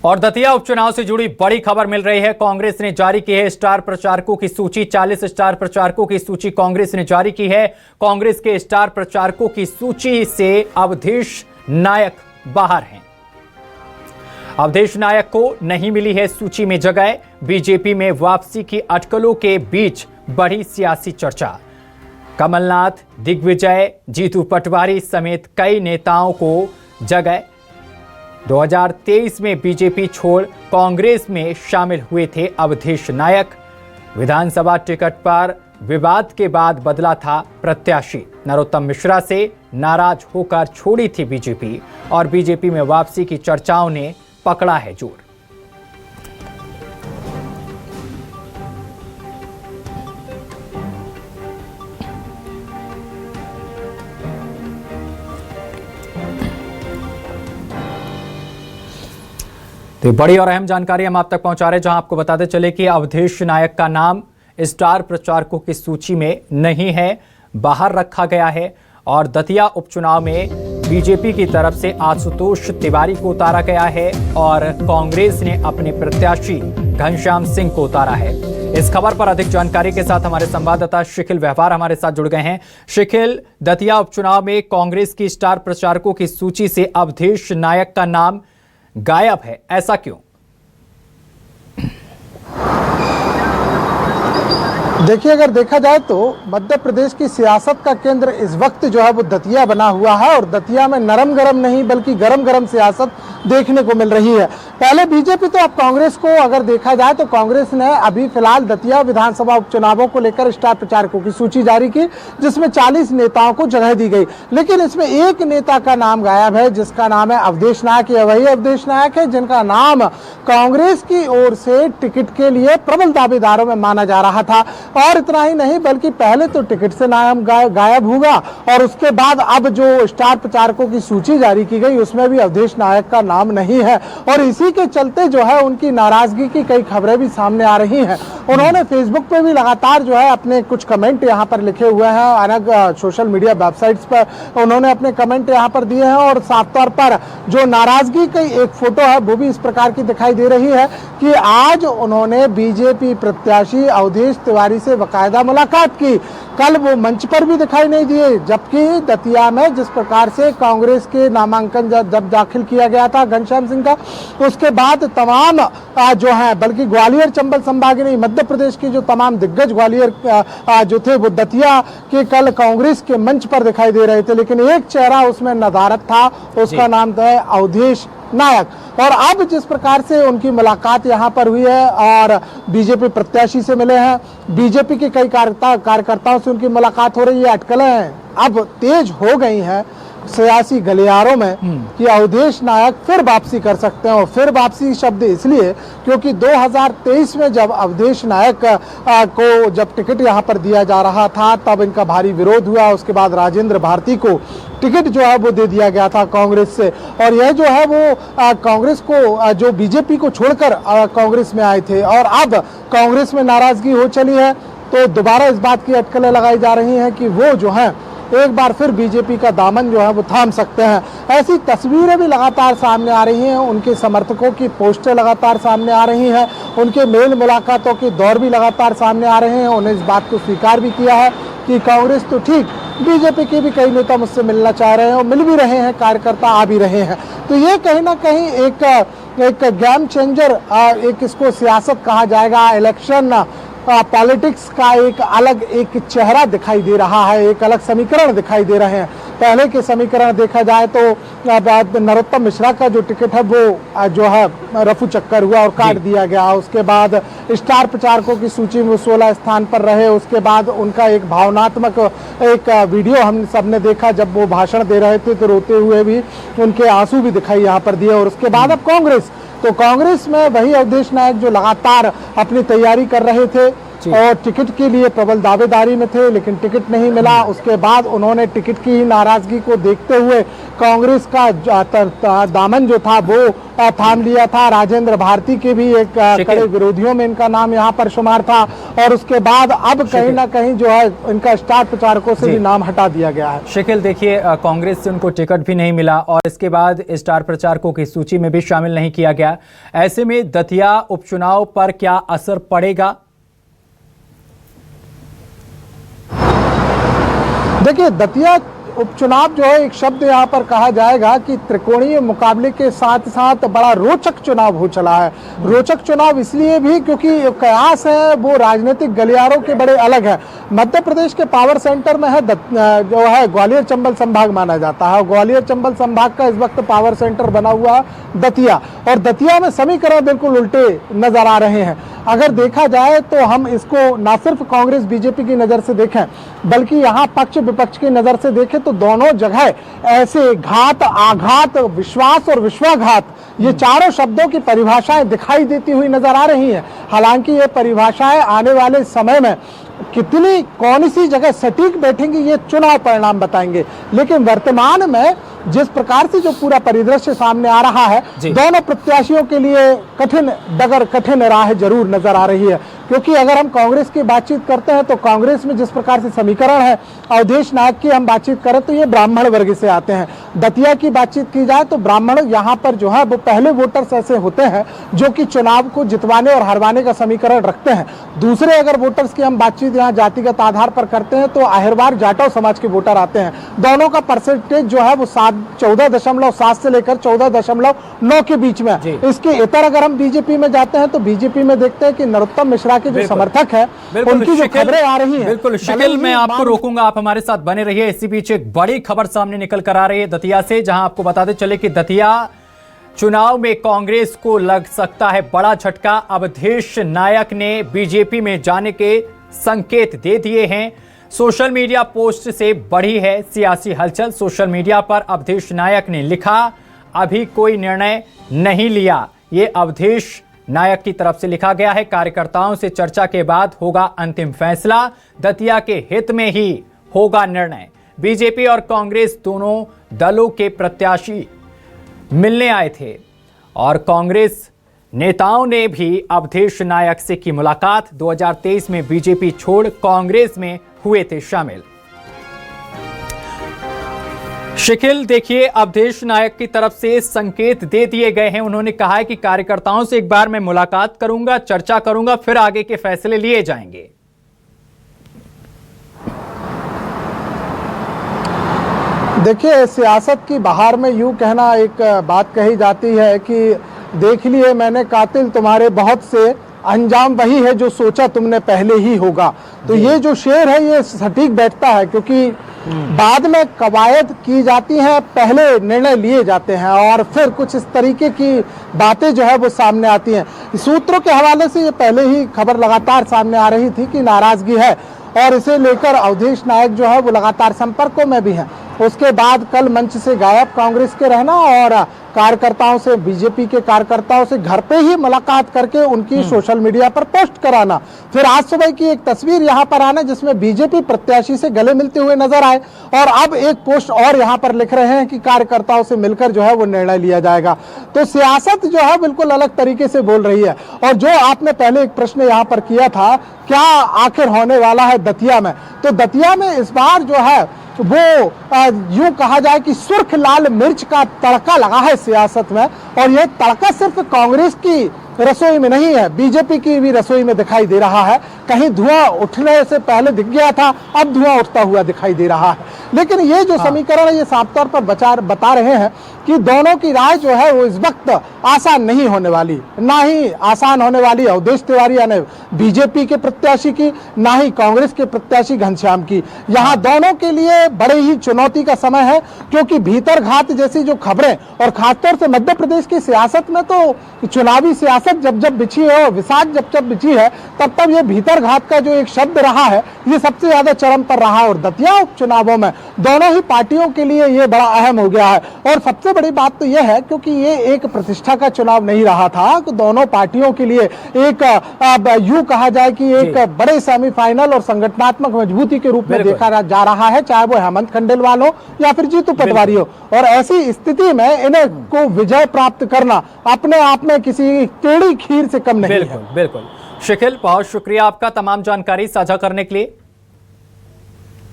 और दतिया उपचुनाव से जुड़ी बड़ी खबर मिल रही है। कांग्रेस ने जारी की है स्टार प्रचारकों की सूची। 40 स्टार प्रचारकों की सूची कांग्रेस ने जारी की है। कांग्रेस के स्टार प्रचारकों की सूची से अवधेश नायक बाहर हैं। अवधेश नायक को नहीं मिली है सूची में जगह। बीजेपी में वापसी की अटकलों के बीच बढ़ी सियासी चर्चा। कमलनाथ, दिग्विजय, जीतू पटवारी समेत कई नेताओं को जगह। 2023 में बीजेपी छोड़ कांग्रेस में शामिल हुए थे अवधेश नायक। विधानसभा टिकट पर विवाद के बाद बदला था प्रत्याशी। नरोत्तम मिश्रा से नाराज होकर छोड़ी थी बीजेपी और बीजेपी में वापसी की चर्चाओं ने पकड़ा है जोर। तो बड़ी और अहम जानकारी हम आप तक पहुंचा रहे हैं, जहां आपको बताते चले कि अवधेश नायक का नाम स्टार प्रचारकों की सूची में नहीं है, बाहर रखा गया है। और दतिया उपचुनाव में बीजेपी की तरफ से आशुतोष तिवारी को उतारा गया है और कांग्रेस ने अपने प्रत्याशी घनश्याम सिंह को उतारा है। इस खबर पर अधिक जानकारी के साथ हमारे संवाददाता शिखिल व्यवहार हमारे साथ जुड़ गए हैं। शिखिल, दतिया उपचुनाव में कांग्रेस की स्टार प्रचारकों की सूची से अवधेश नायक का नाम गायब है, ऐसा क्यों? देखिए, अगर देखा जाए तो मध्य प्रदेश की सियासत का केंद्र इस वक्त जो है वो दतिया बना हुआ है और दतिया में नरम गरम नहीं बल्कि गरम गरम सियासत देखने को मिल रही है। पहले बीजेपी तो अब कांग्रेस को अगर देखा जाए तो कांग्रेस ने अभी फिलहाल दतिया विधानसभा उपचुनावों को लेकर स्टार प्रचारकों की सूची जारी की, जिसमें 40 नेताओं को जगह दी गई। लेकिन इसमें एक नेता का नाम गायब है, जिसका नाम है अवधेश नायक। ये वही अवधेश नायक है जिनका नाम कांग्रेस की ओर से टिकट के लिए प्रबल दावेदारों में माना जा रहा था। और इतना ही नहीं बल्कि पहले तो टिकट से नाम गायब होगा और उसके बाद अब जो स्टार प्रचारकों की सूची जारी की गई उसमें भी अवधेश नायक का नाम नहीं है। और इसी के चलते जो है उनकी नाराजगी की कई खबरें भी सामने आ रही हैं। उन्होंने फेसबुक पे भी लगातार जो है अपने कुछ कमेंट यहाँ पर लिखे हुए हैं। अलग सोशल मीडिया वेबसाइट्स पर उन्होंने अपने कमेंट यहाँ पर दिए हैं और साफ तौर पर जो नाराजगी की एक फोटो है वो भी इस प्रकार की दिखाई दे रही है कि आज उन्होंने बीजेपी प्रत्याशी अवधेश तिवारी से बाकायदा मुलाकात की। कल वो मंच पर भी दिखाई नहीं दिए, जबकि दतिया में जिस प्रकार से कांग्रेस के नामांकन जब दाखिल किया गया था घनश्याम सिंह का, उसके बाद तमाम जो है बल्कि ग्वालियर चंबल संभाग नहीं मध्य प्रदेश की जो तमाम दिग्गज ग्वालियर जो थे वो दतिया के कल कांग्रेस के मंच पर दिखाई दे रहे थे। लेकिन एक चेहरा उसमें नदारद था, उसका नाम था अवधेश नायक। और अब जिस प्रकार से उनकी मुलाकात यहाँ पर हुई है और बीजेपी प्रत्याशी से मिले हैं, बीजेपी के कई कार्यकर्ताओं से उनकी मुलाकात हो रही है, अटकलें अब तेज हो गई हैं सियासी गलियारों में कि अवधेश नायक फिर वापसी कर सकते हैं। और फिर वापसी शब्द इसलिए क्योंकि 2023 में जब अवधेश नायक को जब टिकट यहाँ पर दिया जा रहा था तब इनका भारी विरोध हुआ। उसके बाद राजेंद्र भारती को टिकट जो है वो दे दिया गया था कांग्रेस से। और यह जो है वो कांग्रेस को जो बीजेपी को छोड़कर कांग्रेस में आए थे और अब कांग्रेस में नाराजगी हो चली है, तो दोबारा इस बात की अटकलें लगाई जा रही हैं कि वो जो है एक बार फिर बीजेपी का दामन जो है वो थाम सकते हैं। ऐसी तस्वीरें भी लगातार सामने आ रही हैं, उनके समर्थकों की पोस्टें लगातार सामने आ रही हैं, उनके मेल मुलाकातों के दौर भी लगातार सामने आ रहे हैं। उन्हें इस बात को स्वीकार भी किया है कि कांग्रेस तो ठीक, बीजेपी के भी कई नेता मुझसे मिलना चाह रहे हैं और मिल भी रहे हैं, कार्यकर्ता आ भी रहे हैं। तो ये कहीं ना कहीं एक गेम चेंजर, एक इसको सियासत कहा जाएगा, इलेक्शन पॉलिटिक्स का एक चेहरा दिखाई दे रहा है, एक अलग समीकरण दिखाई दे रहे हैं। पहले के समीकरण देखा जाए तो नरोत्तम मिश्रा का जो टिकट है वो जो है रफू चक्कर हुआ और काट दिया गया। उसके बाद स्टार प्रचारकों की सूची में 16 स्थान पर रहे। उसके बाद उनका एक भावनात्मक एक वीडियो हम सबने देखा, जब वो भाषण दे रहे थे तो रोते हुए भी उनके आंसू भी दिखाई यहाँ पर दिए। और उसके बाद अब कांग्रेस, तो कांग्रेस में वही अवधेश नायक जो लगातार अपनी तैयारी कर रहे थे, और टिकट के लिए प्रबल दावेदारी में थे, लेकिन टिकट नहीं मिला। उसके बाद उन्होंने टिकट की ही नाराजगी को देखते हुए कांग्रेस का दामन जो था वो थाम लिया था। राजेंद्र भारती के भी एक कड़े विरोधियों में इनका नाम यहाँ पर शुमार था, और उसके बाद अब कहीं ना कहीं जो है इनका स्टार प्रचारकों से भी नाम हटा दिया गया है। शकील, देखिए कांग्रेस से उनको टिकट भी नहीं मिला और इसके बाद स्टार प्रचारकों की सूची में भी शामिल नहीं किया गया। ऐसे में दतिया उपचुनाव पर क्या असर पड़ेगा? देखिए, दतिया उपचुनाव जो है, एक शब्द यहाँ पर कहा जाएगा कि त्रिकोणीय मुकाबले के साथ साथ बड़ा रोचक चुनाव हो चला है। रोचक चुनाव इसलिए भी क्योंकि कयास है वो राजनीतिक गलियारों के बड़े अलग है। मध्य प्रदेश के पावर सेंटर में है जो है ग्वालियर चंबल संभाग माना जाता है, और ग्वालियर चंबल संभाग का इस वक्त पावर सेंटर बना हुआ दतिया, और दतिया में समीकरण बिल्कुल उल्टे नजर आ रहे हैं। अगर देखा जाए तो हम इसको ना सिर्फ कांग्रेस बीजेपी की नजर से देखें, बल्कि यहाँ पक्ष विपक्ष की नजर से देखें तो दोनों जगह ऐसे घात, आघात, विश्वास और विश्वाघात, ये चारों शब्दों की परिभाषाएं दिखाई देती हुई नजर आ रही हैं। हालांकि ये परिभाषाएं आने वाले समय में कितनी कौन सी जगह सटीक बैठेंगी ये चुनाव परिणाम बताएंगे, लेकिन वर्तमान में जिस प्रकार से जो पूरा परिदृश्य सामने आ रहा है, दोनों प्रत्याशियों के लिए कठिन डगर, कठिन राह जरूर नजर आ रही है। क्योंकि अगर हम कांग्रेस की बातचीत करते हैं तो कांग्रेस में जिस प्रकार से समीकरण है, अवधेश नायक की हम बातचीत करें तो ये ब्राह्मण वर्ग से आते हैं। दतिया की बातचीत की जाए तो ब्राह्मण यहाँ पर जो है वो पहले वोटर्स ऐसे होते हैं जो कि चुनाव को जितवाने और हरवाने का समीकरण रखते हैं। दूसरे अगर वोटर्स की हम बातचीत यहाँ जातिगत आधार पर करते हैं तो अहिरवार जाटव समाज के वोटर आते हैं। दोनों का परसेंटेज जो है वो 14.7 से लेकर 14.9 के बीच में। इसके इतर अगर हम बीजेपी में जाते हैं तो बीजेपी में देखते हैं कि नरोत्तम मिश्रा के जो समर्थक है उनकी जो खबरें आ रही हैं। बिल्कुल शकील, मैं आपको रोकूंगा, आप हमारे साथ बने रहिए। इसी बीच एक बड़ी खबर सामने निकल कर आ रही है दतिया से, जहां आपको बताते चले कि दतिया चुनाव में कांग्रेस को लग सकता है बड़ा झटका। अवधेश नायक ने बीजेपी में जाने के संकेत दे दिए हैं। सोशल मीडिया पोस्ट से बढ़ी है सियासी हलचल। सोशल मीडिया पर अवधेश नायक ने लिखा, अभी कोई निर्णय नहीं लिया। ये अवधेश नायक की तरफ से लिखा गया है। कार्यकर्ताओं से चर्चा के बाद होगा अंतिम फैसला, दतिया के हित में ही होगा निर्णय। बीजेपी और कांग्रेस दोनों दलों के प्रत्याशी मिलने आए थे और कांग्रेस नेताओं ने भी अवधेश नायक से की मुलाकात। 2023 में बीजेपी छोड़ कांग्रेस में हुए थे शामिल। शकील, देखिए अवधेश नायक की तरफ से संकेत दे दिए गए हैं। उन्होंने कहा है कि कार्यकर्ताओं से एक बार मैं मुलाकात करूंगा, चर्चा करूंगा, फिर आगे के फैसले लिए जाएंगे। देखिए, सियासत की बहार में यूं कहना, एक बात कही जाती है कि देख लिए मैंने कातिल तुम्हारे बहुत से, अंजाम वही है जो सोचा तुमने पहले ही होगा। तो ये जो शेर है ये सटीक बैठता है, क्योंकि बाद में कवायद की जाती हैं, पहले निर्णय लिए जाते हैं और फिर कुछ इस तरीके की बातें जो है वो सामने आती हैं। सूत्रों के हवाले से ये पहले ही खबर लगातार सामने आ रही थी कि नाराजगी है, और इसे लेकर अवधेश नायक जो है वो लगातार संपर्कों में भी हैं। उसके बाद कल मंच से गायब कांग्रेस के रहना और कार्यकर्ताओं से, बीजेपी के कार्यकर्ताओं से घर पे ही मुलाकात करके उनकी सोशल मीडिया पर पोस्ट कराना, फिर आज सुबह की एक तस्वीर यहाँ पर आना जिसमें बीजेपी प्रत्याशी से गले मिलते हुए नजर आए, और अब एक पोस्ट और यहाँ पर लिख रहे हैं कि कार्यकर्ताओं से मिलकर जो है वो निर्णय लिया जाएगा। तो सियासत जो है बिल्कुल अलग तरीके से बोल रही है। और जो आपने पहले एक प्रश्न यहाँ पर किया था, क्या आखिर होने वाला है दतिया में, तो दतिया में इस बार जो है वो यूं कहा जाए कि सुर्ख लाल मिर्च का तड़का लगा है सियासत में, और यह तड़का सिर्फ कांग्रेस की रसोई में नहीं है, बीजेपी की भी रसोई में दिखाई दे रहा है। कहीं धुआं उठने से पहले दिख गया था, अब धुआं उठता हुआ दिखाई दे रहा है। लेकिन ये जो समीकरण है ये साफ तौर पर बता रहे हैं कि दोनों की राय जो है वो इस वक्त आसान नहीं होने वाली, ना ही आसान होने वाली अवधेश तिवारी यानी बीजेपी के प्रत्याशी की, ना ही कांग्रेस के प्रत्याशी घनश्याम की। यहाँ दोनों के लिए बड़े ही चुनौती का समय है, क्योंकि भीतर घात जैसी जो खबरें, और खासतौर से मध्य प्रदेश की सियासत में तो चुनावी सियासत सियासत जब जब बिछी है और विसात जब जब बिछी है, तब तब ये भीतर घात का जो एक शब्द रहा है, ये सबसे ज्यादा चरम पर रहा है। और दतिया उपचुनावों में दोनों ही पार्टियों के लिए ये बड़ा अहम हो गया है। और सबसे बड़ी बात तो यह है, क्योंकि ये एक प्रतिष्ठा का चुनाव नहीं रहा था, तो दोनों पार्टियों के लिए एक यूं कहा जाए कि एक बड़े सेमीफाइनल और संगठनात्मक मजबूती के रूप में देखा जा रहा है, चाहे वो हेमंत खंडेलवाल हो या फिर जीतू पटवारी हो। और ऐसी स्थिति में इन्हें को विजय प्राप्त करना अपने आप में किसी टेढ़ी खीर से कम नहीं है। बिल्कुल बिल्कुल। शिखिल, बहुत शुक्रिया आपका तमाम जानकारी साझा करने के लिए।